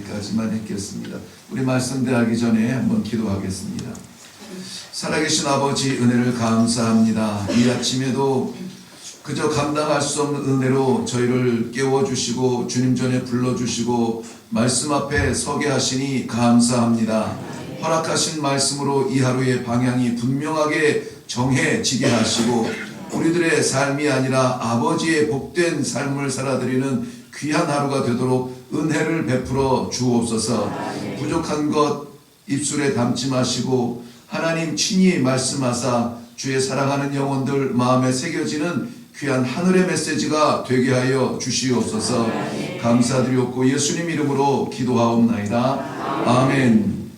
여기까지만 했겠습니다. 우리 말씀 대하기 전에 한번 기도하겠습니다. 살아계신 아버지, 은혜를 감사합니다. 이 아침에도 그저 감당할 수 없는 은혜로 저희를 깨워주시고 주님 전에 불러주시고 말씀 앞에 서게 하시니 감사합니다. 허락하신 말씀으로 이 하루의 방향이 분명하게 정해지게 하시고 우리들의 삶이 아니라 아버지의 복된 삶을 살아드리는 귀한 하루가 되도록 은혜를 베풀어 주옵소서. 부족한 것 입술에 담지 마시고 하나님 친히 말씀하사 주의 사랑하는 영혼들 마음에 새겨지는 귀한 하늘의 메시지가 되게 하여 주시옵소서. 감사드리옵고 예수님 이름으로 기도하옵나이다. 아멘.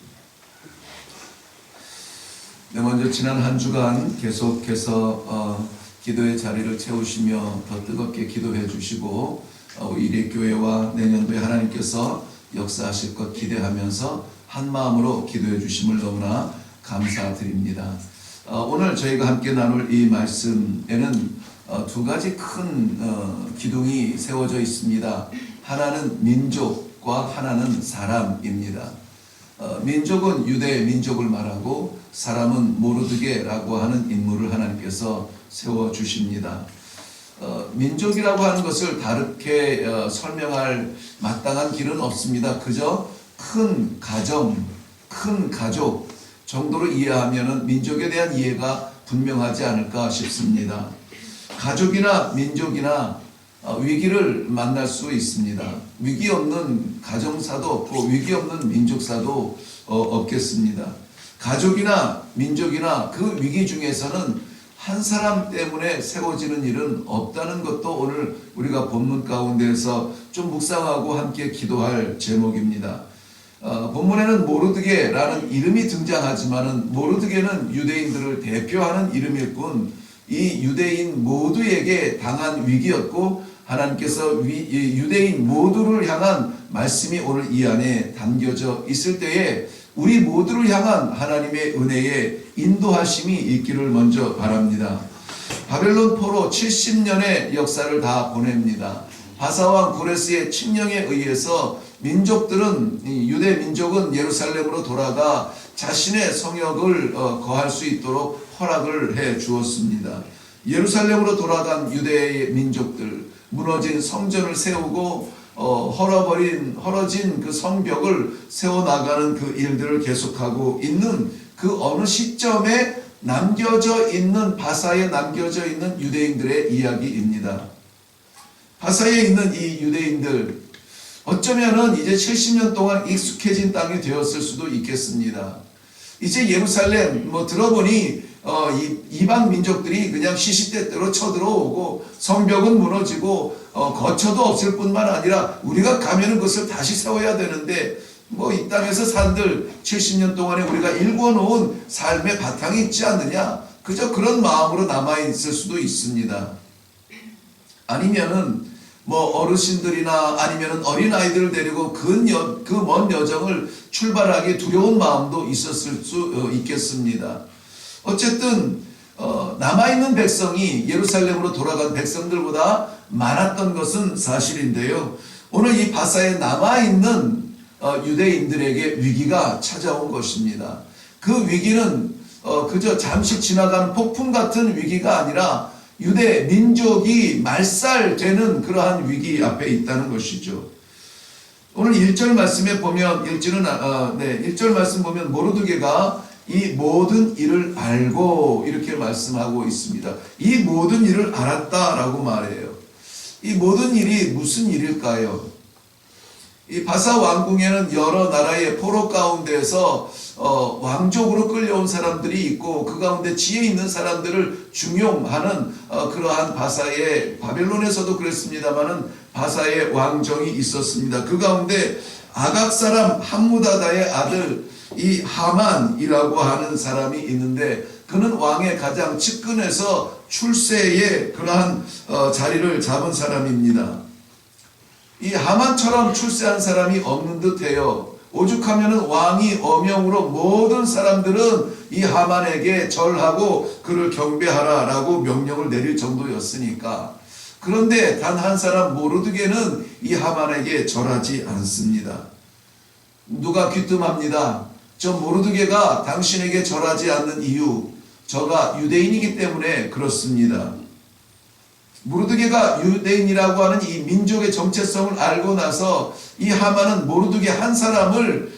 네, 먼저 지난 한 주간 계속해서 기도의 자리를 채우시며 더 뜨겁게 기도해 주시고 이래교회와 내년도에 하나님께서 역사하실 것 기대하면서 한 마음으로 기도해 주심을 너무나 감사드립니다. 오늘 저희가 함께 나눌 이 말씀에는 두 가지 큰 기둥이 세워져 있습니다. 하나는 민족과 하나는 사람입니다. 민족은 유대 민족을 말하고 사람은 모르드게라고 하는 인물을 하나님께서 세워주십니다. 민족이라고 하는 것을 다르게 설명할 마땅한 길은 없습니다. 그저 큰 가정, 큰 가족 정도로 이해하면 민족에 대한 이해가 분명하지 않을까 싶습니다. 가족이나 민족이나 위기를 만날 수 있습니다. 위기 없는 가정사도 없고 위기 없는 민족사도 없겠습니다. 가족이나 민족이나 그 위기 중에서는 한 사람 때문에 세워지는 일은 없다는 것도 오늘 우리가 본문 가운데에서 좀 묵상하고 함께 기도할 제목입니다. 본문에는 모르드게라는 이름이 등장하지만은 모르드게는 유대인들을 대표하는 이름일 뿐 이 유대인 모두에게 당한 위기였고 하나님께서 유대인 모두를 향한 말씀이 오늘 이 안에 담겨져 있을 때에 우리 모두를 향한 하나님의 은혜의 인도하심이 있기를 먼저 바랍니다. 바벨론 포로 70년의 역사를 다 보냅니다. 바사왕 고레스의 칙령에 의해서 민족들은 유대 민족은 예루살렘으로 돌아가 자신의 성역을 거할 수 있도록 허락을 해 주었습니다. 예루살렘으로 돌아간 유대의 민족들, 무너진 성전을 세우고 헐어진 그 성벽을 세워나가는 그 일들을 계속하고 있는 그 어느 시점에 남겨져 있는 바사에 남겨져 있는 유대인들의 이야기입니다. 바사에 있는 이 유대인들 어쩌면은 이제 70년 동안 익숙해진 땅이 되었을 수도 있겠습니다. 이제 예루살렘 들어보니 이방 민족들이 그냥 시시때때로 쳐들어오고 성벽은 무너지고 거처도 없을 뿐만 아니라 우리가 가면은 그것을 다시 세워야 되는데 이 땅에서 산들 70년 동안에 우리가 일궈놓은 삶의 바탕이 있지 않느냐, 그저 그런 마음으로 남아있을 수도 있습니다. 아니면은 어르신들이나 아니면은 어린아이들을 데리고 그 먼 여정을 출발하기 두려운 마음도 있었을 수 있겠습니다. 어쨌든 남아있는 백성이 예루살렘으로 돌아간 백성들보다 많았던 것은 사실인데요. 오늘 이 바사에 남아있는 유대인들에게 위기가 찾아온 것입니다. 그 위기는 그저 잠시 지나가는 폭풍 같은 위기가 아니라 유대 민족이 말살되는 그러한 위기 앞에 있다는 것이죠. 오늘 1절 말씀에 보면 1절 말씀 보면 모르드게가 이 모든 일을 알고 이렇게 말씀하고 있습니다. 이 모든 일을 알았다라고 말해요. 이 모든 일이 무슨 일일까요? 이 바사 왕궁에는 여러 나라의 포로 가운데서 왕족으로 끌려온 사람들이 있고 그 가운데 지혜 있는 사람들을 중용하는 그러한 바사의 바벨론에서도 그랬습니다만은 바사의 왕정이 있었습니다. 그 가운데 아각 사람 함무다다의 아들 이 하만이라고 하는 사람이 있는데 그는 왕의 가장 측근에서 출세의 그러한 자리를 잡은 사람입니다. 이 하만처럼 출세한 사람이 없는 듯해요. 오죽하면 왕이 어명으로 모든 사람들은 이 하만에게 절하고 그를 경배하라라고 명령을 내릴 정도였으니까. 그런데 단 한 사람 모르드게는 이 하만에게 절하지 않습니다. 누가 귀뜸합니다. 저 모르드게가 당신에게 절하지 않는 이유, 저가 유대인이기 때문에 그렇습니다. 모르드게가 유대인이라고 하는 이 민족의 정체성을 알고 나서 이 하만은 모르드게 한 사람을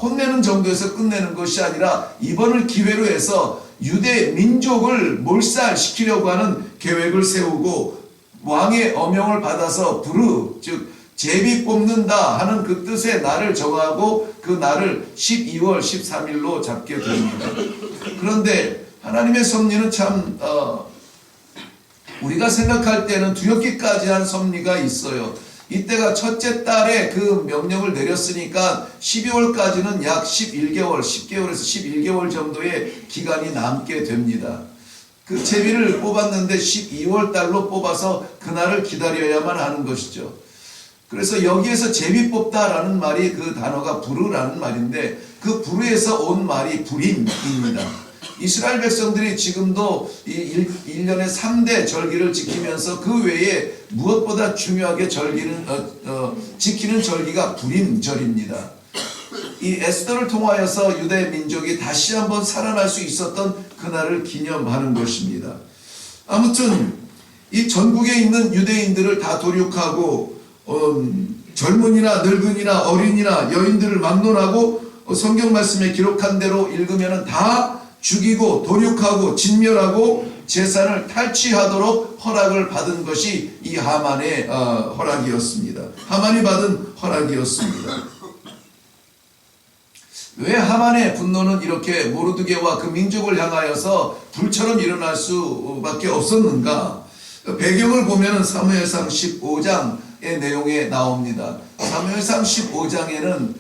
혼내는 정도에서 끝내는 것이 아니라 이번을 기회로 해서 유대 민족을 몰살시키려고 하는 계획을 세우고 왕의 어명을 받아서 즉 제비 뽑는다 하는 그 뜻의 날을 정하고 그 날을 12월 13일로 잡게 됩니다. 그런데 하나님의 섭리는 참 우리가 생각할 때는 두렵기까지 한 섭리가 있어요. 이때가 첫째 달에 그 명령을 내렸으니까 12월까지는 약 10개월에서 11개월 정도의 기간이 남게 됩니다. 그 제비를 뽑았는데 12월 달로 뽑아서 그날을 기다려야만 하는 것이죠. 그래서 여기에서 제비 뽑다라는 말이 그 단어가 부르라는 말인데 그 부르에서 온 말이 불임입니다. 이스라엘 백성들이 지금도 이 1년에 3대 절기를 지키면서 그 외에 무엇보다 중요하게 지키는 절기가 불임절입니다. 이 에스더를 통하여서 유대 민족이 다시 한번 살아날 수 있었던 그날을 기념하는 것입니다. 아무튼 이 전국에 있는 유대인들을 다 도륙하고 젊은이나 늙은이나 어린이나 여인들을 막론하고 성경 말씀에 기록한 대로 읽으면 다 죽이고 도륙하고 진멸하고 재산을 탈취하도록 허락을 받은 것이 이 하만의 허락이었습니다. 하만이 받은 허락이었습니다. 왜 하만의 분노는 이렇게 모르드게와 그 민족을 향하여서 불처럼 일어날 수밖에 없었는가? 배경을 보면 사무엘상 15장의 내용에 나옵니다. 사무엘상 15장에는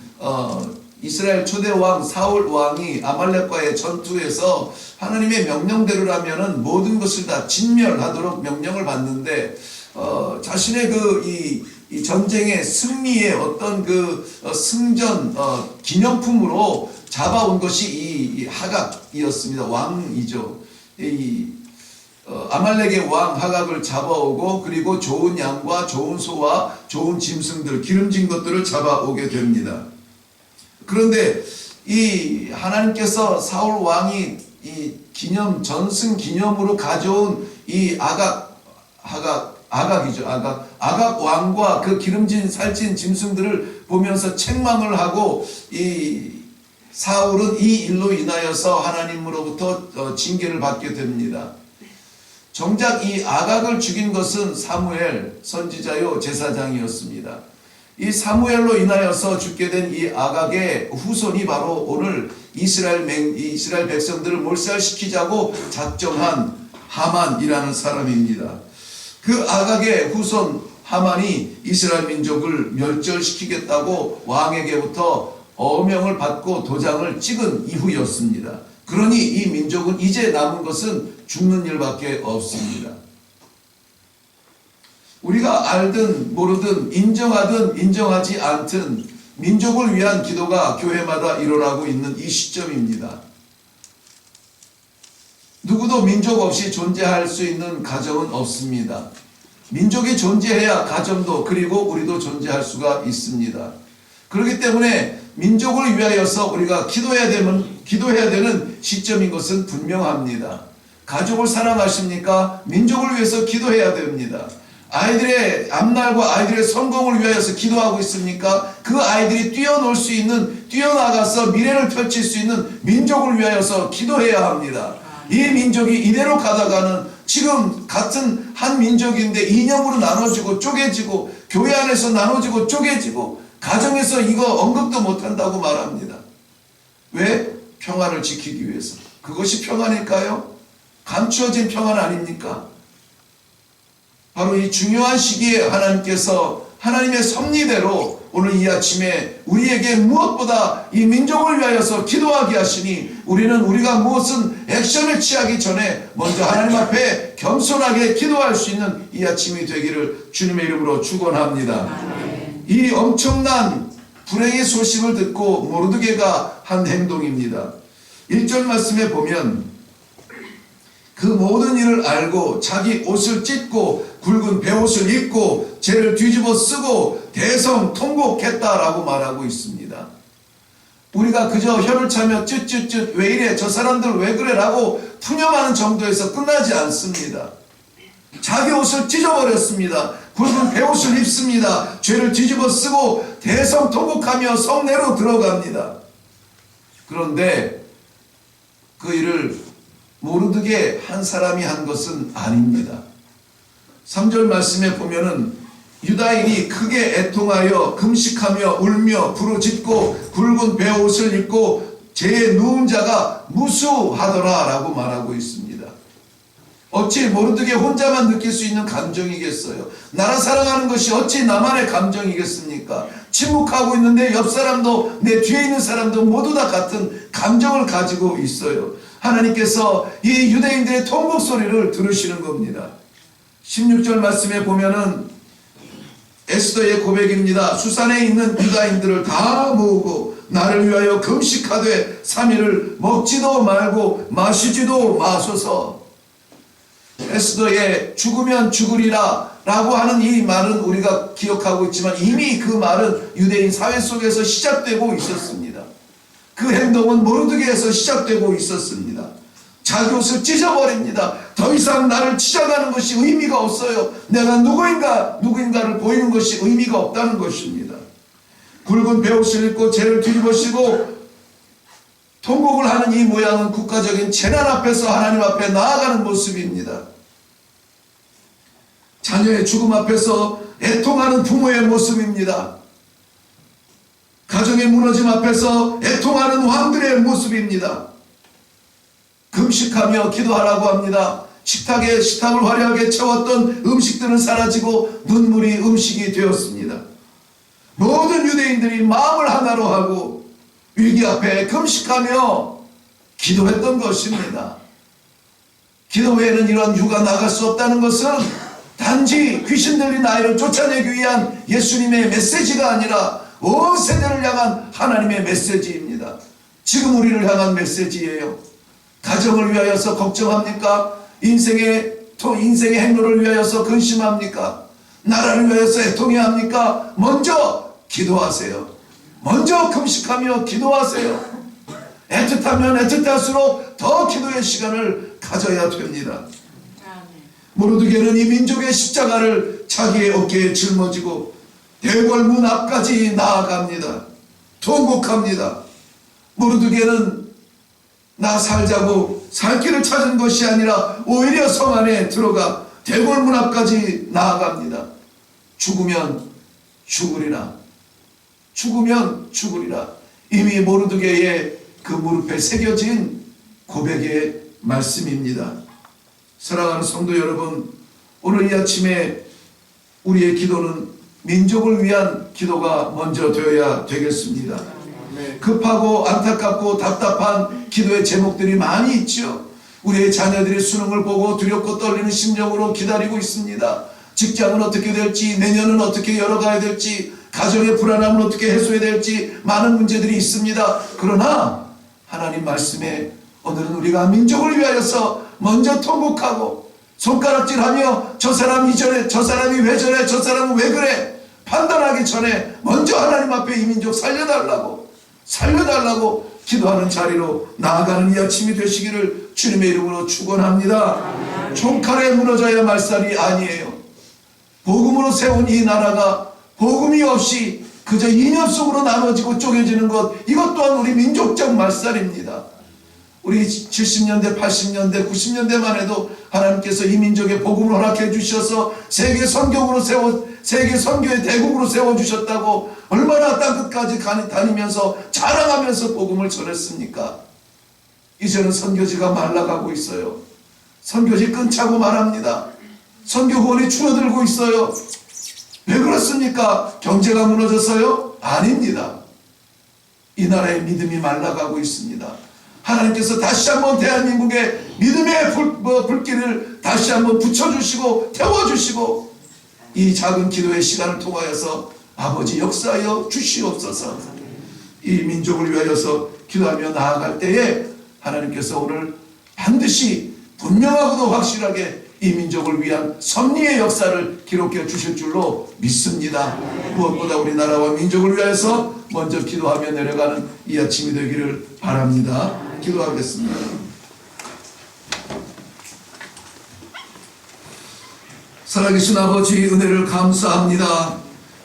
이스라엘 초대왕 사울 왕이 아말렉과의 전투에서 하나님의 명령대로라면은 모든 것을 다 진멸하도록 명령을 받는데 자신의 이 전쟁의 승리의 어떤 그 승전 기념품으로 잡아온 것이 이 하각이었습니다. 왕이죠. 아말렉의 왕 하각을 잡아오고 그리고 좋은 양과 좋은 소와 좋은 짐승들 기름진 것들을 잡아오게 됩니다. 그런데 이 하나님께서 사울 왕이 이 전승 기념으로 가져온 이 아각이죠. 아각 왕과 그 기름진 살찐 짐승들을 보면서 책망을 하고 이 사울은 이 일로 인하여서 하나님으로부터 징계를 받게 됩니다. 정작 이 아각을 죽인 것은 사무엘 선지자요 제사장이었습니다. 이 사무엘로 인하여서 죽게 된 이 아각의 후손이 바로 오늘 이스라엘 백성들을 몰살시키자고 작정한 하만이라는 사람입니다. 그 아각의 후손 하만이 이스라엘 민족을 멸절시키겠다고 왕에게부터 어명을 받고 도장을 찍은 이후였습니다. 그러니 이 민족은 이제 남은 것은 죽는 일밖에 없습니다. 우리가 알든 모르든 인정하든 인정하지 않든 민족을 위한 기도가 교회마다 일어나고 있는 이 시점입니다. 누구도 민족 없이 존재할 수 있는 가정은 없습니다. 민족이 존재해야 가정도 그리고 우리도 존재할 수가 있습니다. 그렇기 때문에 민족을 위하여서 우리가 기도해야 되는 시점인 것은 분명합니다. 가족을 사랑하십니까? 민족을 위해서 기도해야 됩니다. 아이들의 앞날과 아이들의 성공을 위하여서 기도하고 있습니까? 그 아이들이 뛰어나가서 미래를 펼칠 수 있는 민족을 위하여서 기도해야 합니다. 이 민족이 이대로 가다가는 지금 같은 한 민족인데 이념으로 나눠지고 쪼개지고 교회 안에서 나눠지고 쪼개지고 가정에서 이거 언급도 못한다고 말합니다. 왜? 평안을 지키기 위해서. 그것이 평안일까요? 감추어진 평안 아닙니까? 바로 이 중요한 시기에 하나님께서 하나님의 섭리대로 오늘 이 아침에 우리에게 무엇보다 이 민족을 위하여서 기도하게 하시니 우리가 무엇은 액션을 취하기 전에 먼저 하나님 앞에 겸손하게 기도할 수 있는 이 아침이 되기를 주님의 이름으로 축원합니다. 이 엄청난 불행의 소식을 듣고 모르드게가 한 행동입니다. 1절 말씀에 보면 그 모든 일을 알고 자기 옷을 찢고 굵은 베옷을 입고 죄를 뒤집어 쓰고 대성통곡했다라고 말하고 있습니다. 우리가 그저 혀를 차며 쯧쯧쯧 왜 이래 저 사람들 왜 그래 라고 푸념하는 정도에서 끝나지 않습니다. 자기 옷을 찢어버렸습니다. 굵은 베옷을 입습니다. 죄를 뒤집어 쓰고 대성통곡하며 성내로 들어갑니다. 그런데 그 일을 모르드게 한 사람이 한 것은 아닙니다. 3절 말씀에 보면은 유다인이 크게 애통하여 금식하며 울며 부르짖고 굵은 베옷을 입고 죄에 누운 자가 무수하더라 라고 말하고 있습니다. 어찌 모르드게 혼자만 느낄 수 있는 감정이겠어요? 나라 사랑하는 것이 어찌 나만의 감정이겠습니까? 침묵하고 있는데 옆 사람도 내 뒤에 있는 사람도 모두 다 같은 감정을 가지고 있어요. 하나님께서 이 유대인들의 통곡 소리를 들으시는 겁니다. 16절 말씀에 보면은 에스더의 고백입니다. 수산에 있는 유다인들을 다 모으고 나를 위하여 금식하되 3일을 먹지도 말고 마시지도 마소서. 에스더의 죽으면 죽으리라 라고 하는 이 말은 우리가 기억하고 있지만 이미 그 말은 유대인 사회 속에서 시작되고 있었습니다. 그 행동은 모르드게에서 시작되고 있었습니다. 자기 옷을 찢어버립니다. 더 이상 나를 치장하는 것이 의미가 없어요. 내가 누구인가를 보이는 것이 의미가 없다는 것입니다. 굵은 베옷을 입고 죄를 뒤집어쓰고 통곡을 하는 이 모양은 국가적인 재난 앞에서 하나님 앞에 나아가는 모습입니다. 자녀의 죽음 앞에서 애통하는 부모의 모습입니다. 가정의 무너짐 앞에서 애통하는 왕들의 모습입니다. 금식하며 기도하라고 합니다. 식탁을 화려하게 채웠던 음식들은 사라지고 눈물이 음식이 되었습니다. 모든 유대인들이 마음을 하나로 하고 위기 앞에 금식하며 기도했던 것입니다. 기도 외에는 이런 유가 나갈 수 없다는 것은 단지 귀신 들린 아이를 쫓아내기 위한 예수님의 메시지가 아니라 온 세대를 향한 하나님의 메시지입니다. 지금 우리를 향한 메시지예요. 가정을 위하여서 걱정합니까? 인생의 행로를 위하여서 근심합니까? 나라를 위하여서 애통해야 합니까? 먼저 기도하세요. 먼저 금식하며 기도하세요. 애틋하면 애틋할수록 더 기도의 시간을 가져야 됩니다. 모르드게는 이 민족의 십자가를 자기의 어깨에 짊어지고 대궐문 앞까지 나아갑니다. 통곡합니다. 모르드게는 나 살자고 살 길을 찾은 것이 아니라 오히려 성 안에 들어가 대궐문 앞까지 나아갑니다. 죽으면 죽으리라. 죽으면 죽으리라. 이미 모르드게의 그 무릎에 새겨진 고백의 말씀입니다. 사랑하는 성도 여러분, 오늘 이 아침에 우리의 기도는 민족을 위한 기도가 먼저 되어야 되겠습니다. 급하고 안타깝고 답답한 기도의 제목들이 많이 있죠. 우리의 자녀들이 수능을 보고 두렵고 떨리는 심정으로 기다리고 있습니다. 직장은 어떻게 될지, 내년은 어떻게 열어가야 될지, 가정의 불안함은 어떻게 해소해야 될지 많은 문제들이 있습니다. 그러나 하나님 말씀에 오늘은 우리가 민족을 위하여서 먼저 통곡하고 손가락질하며 저 사람 이전에 저 사람이 왜 저래 저 사람은 왜 그래 판단하기 전에 먼저 하나님 앞에 이 민족 살려달라고 기도하는 자리로 나아가는 이 아침이 되시기를 주님의 이름으로 축원합니다. 총칼에 무너져야 말살이 아니에요. 복음으로 세운 이 나라가 복음이 없이 그저 이념 속으로 나눠지고 쪼개지는 것, 이것 또한 우리 민족적 말살입니다. 우리 70년대, 80년대, 90년대만 해도 하나님께서 이 민족의 복음을 허락해 주셔서 세계 선교의 대국으로 세워주셨다고 얼마나 땅끝까지 다니면서 자랑하면서 복음을 전했습니까? 이제는 선교지가 말라가고 있어요. 선교지 끊자고 말합니다. 선교 후원이 줄어들고 있어요. 왜 그렇습니까? 경제가 무너져서요? 아닙니다. 이 나라의 믿음이 말라가고 있습니다. 하나님께서 다시 한번 대한민국의 믿음의 불길을 다시 한번 붙여주시고 태워주시고 이 작은 기도의 시간을 통하여서 아버지 역사하여 주시옵소서. 이 민족을 위하여서 기도하며 나아갈 때에 하나님께서 오늘 반드시 분명하고도 확실하게 이 민족을 위한 섭리의 역사를 기록해 주실 줄로 믿습니다. 무엇보다 우리나라와 민족을 위해서 먼저 기도하며 내려가는 이 아침이 되기를 바랍니다. 기도하겠습니다. 살아계신 아버지, 은혜를 감사합니다.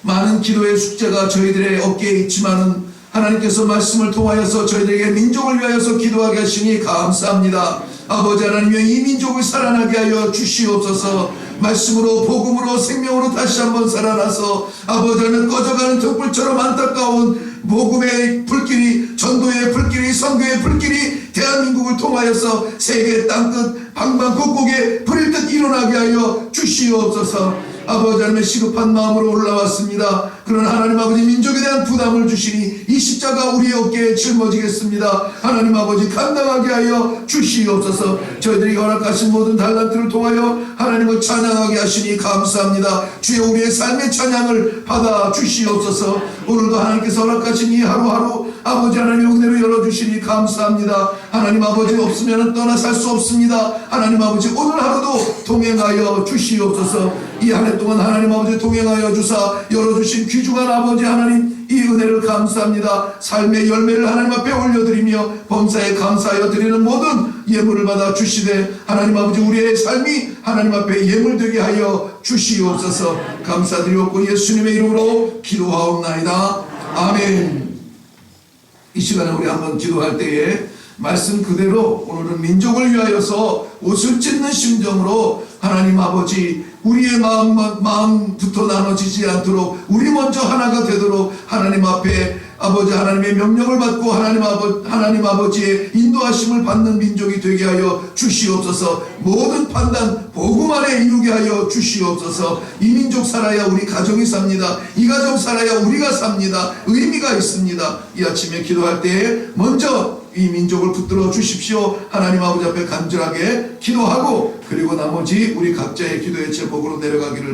많은 기도의 숙제가 저희들의 어깨에 있지만은 하나님께서 말씀을 통하여서 저희들에게 민족을 위하여서 기도하게 하시니 감사합니다. 아버지 하나님여, 이 민족을 살아나게 하여 주시옵소서. 말씀으로 복음으로 생명으로 다시 한번 살아나서 아버지 하나님, 꺼져가는 등불처럼 안타까운 복음의 불길이, 전도의 불길이, 선교의 불길이 대한민국을 통하여서 세계 땅끝 방방곡곡에 불일 듯 일어나게 하여 주시옵소서. 아버지 하나님의 시급한 마음으로 올라왔습니다. 그러나 하나님 아버지, 민족에 대한 부담을 주시니 이 십자가 우리의 어깨에 짊어지겠습니다. 하나님 아버지, 감당하게 하여 주시옵소서. 저희들이 허락하신 모든 달란트를 통하여 하나님을 찬양하게 하시니 감사합니다. 주여, 우리의 삶의 찬양을 받아 주시옵소서. 오늘도 하나님께서 허락하신 이 하루하루 아버지 하나님의 은혜로 열어주시니 감사합니다. 하나님 아버지, 없으면 떠나 살 수 없습니다. 하나님 아버지, 오늘 하루도 동행하여 주시옵소서. 이 한 해 동안 하나님 아버지 동행하여 주사 열어주신 귀중한 아버지 하나님, 이 은혜를 감사합니다. 삶의 열매를 하나님 앞에 올려드리며 범사에 감사하여 드리는 모든 예물을 받아 주시되 하나님 아버지, 우리의 삶이 하나님 앞에 예물되게 하여 주시옵소서. 감사드리옵고 예수님의 이름으로 기도하옵나이다. 아멘. 이 시간에 우리 한번 기도할 때에 말씀 그대로 오늘은 민족을 위하여서 옷을 찢는 심정으로 하나님 아버지, 우리의 마음부터 나눠지지 않도록 우리 먼저 하나가 되도록 하나님 앞에 아버지 하나님의 명령을 받고 하나님 아버지의 인도하심을 받는 민족이 되게 하여 주시옵소서. 모든 판단 복음 안에 이루게 하여 주시옵소서. 이 민족 살아야 우리 가정이 삽니다. 이 가정 살아야 우리가 삽니다. 의미가 있습니다. 이 아침에 기도할 때에 먼저 이 민족을 붙들어 주십시오. 하나님 아버지 앞에 간절하게 기도하고, 그리고 나머지 우리 각자의 기도의 제목으로 내려가기를 바랍니다.